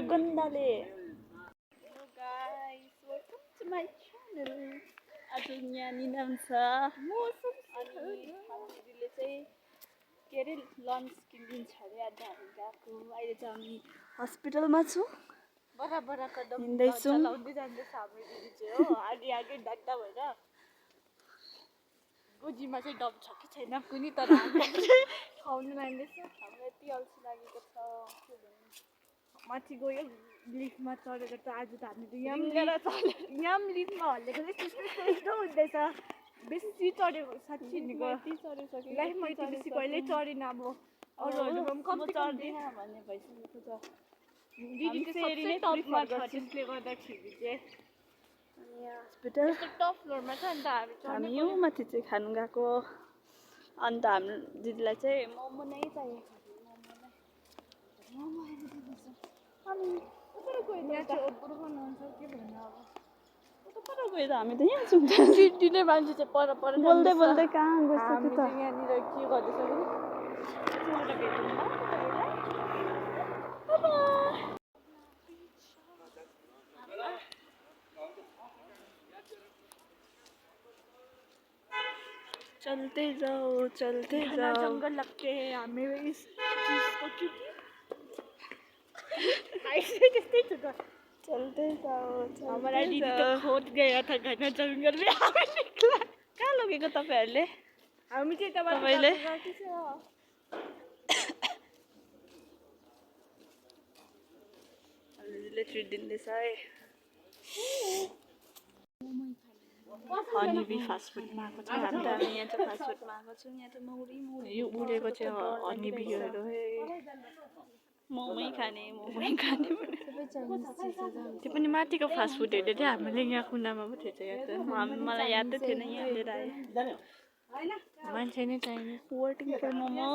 गन्दाले guys, welcome to my channel. आज यहाँ निनाम छ अनि दिदीले चाहिँ के अरे लन्च किनिदिन्छ अरे आज हामी गएको अहिले चाहिँ हामी हस्पिटलमा छौँ बराबर कदम चलाउँदै जाँदैछ हाम्रो दिदी चाहिँ हो आगे आगे डाक्दा भएर गोजीमा चाहिँ डब छ कि छैन कुनै तर खुवाउनु मान्दैछ हाम्रो यति अल्छी लागेको छ के भन्नु माथि गयो लिफ्टमा चढेर त आज त हामी त यहाँ लिफ्टमा हल्लेको यस्तो हुँदैछ बेसी चढेको साँच्ची निको लाइफमा यति बेसी कहिल्यै चढेन अब अरूहरूमा पनि कम्ती चढ्दैन भन्ने भइसकेको छ दिदी चाहिँ सबसे टपमा छ त्यसले गर्दाखेरि चाहिँ यहाँ हस्पिटल टप फ्लोरमा छ अन्त हामी यो माथि चाहिँ खानु गएको अन्त हाम्रो दिदीलाई चाहिँ मोमो नै चाहिएको मोमो आइदिँदैछ अनि उता गयो यहाँ चाहिँ ओब्रो बनाउँछ के भन्नु अब पर गयो त हामी त यहाँ छौँ दिने मान्छे चाहिँ पर बोल्दै बोल्दै कहाँ गइसक्यो त यहाँनिर के गर्दैछ चलते जाओ जंगल लगते हैं हमें इस चीज को क्योंकि ऐसे कैसे चुका चलते जाओ हमारा दीदी तो खोद गया था घना जंगल में हमें निकला कहाँ लगेको तपाईहरुले हामी चाहिँ तपाईले दिदीले ट्रिट दिँदैछ है हनीबी फास्ट फुडमा आएको छ हामी त यहाँ चाहिँ फास्ट फुडमा आएको छौँ यहाँ त मौरी यो उडेको चाहिँ हनीबीहरू मोमै खाने त्यो पनि माथिको फास्ट फुडहरू थियो हामीले यहाँ कुनामा पो थिएछ यहाँ त मलाई यादै थिएन यहाँ लिएर आएँ मान्छे नै चाहिने वेटिङ फर मोमो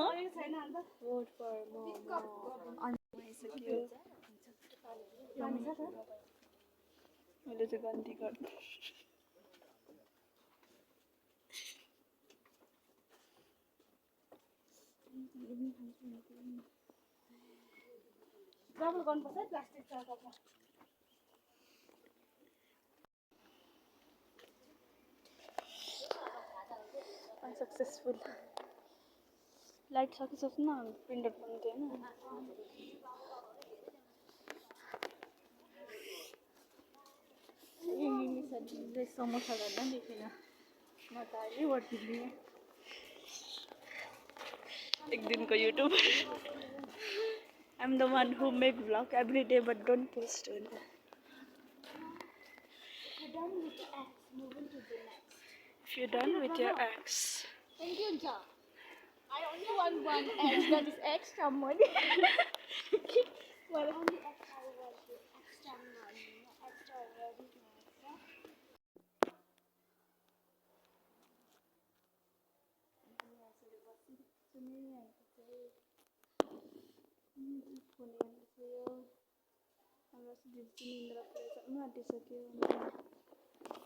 मैले चाहिँ गन्ती गर्नु ट्राभल गर्नुपर्छ प्लास्टिक चलाउँदा अनसक्सेसफुल लाइट सकिसक्यो न प्रिन्टर पनि थिएन समोसा गर्दा देखेन म त अहिले वर्किङ एक दिनको YouTube I'm the one who make vlog every day but don't post it. If you're done with your ex, thank you, Ja. I only want one ex that is extra money. Well, only ex I want is extra money, extra worry.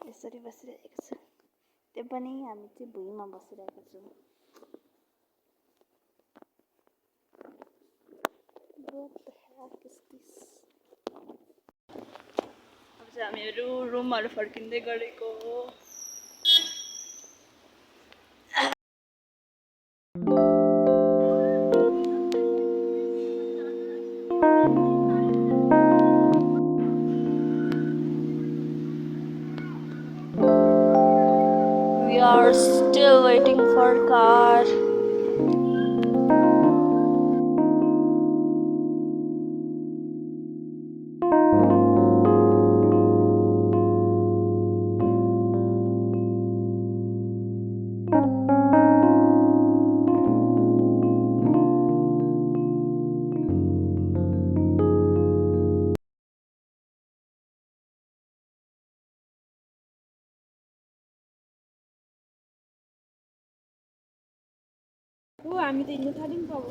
यसरी बसिरहेको छ त्यो पनि हामी चाहिँ भुइँमा बसिरहेको छौँ अब चाहिँ हामीहरू रुमहरू फर्किँदै गरेको हो We are still waiting for car. हामी त हिँड्नु थाल्यौँ नि त अब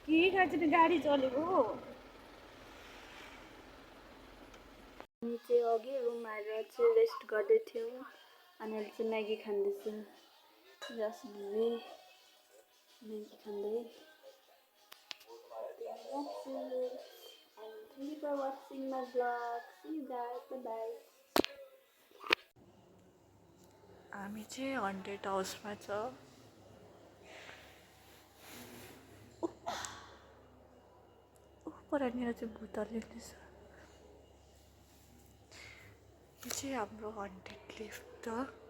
के खान्छ नि गाडी चलेको हामी चाहिँ अघि रुम आएर चाहिँ रेस्ट गर्दै थियौँ अनि अहिले चाहिँ म्यागी खाँदैछु जसले म्यागी खाँदै and thank you for watching my vlog. See you guys. Bye bye. हामी चाहिँ हन्टेड हाउसमा छ परनिर चाहिँ भूतले देख्दैछ यो चाहिँ हाम्रो हन्टेड लिफ्ट हो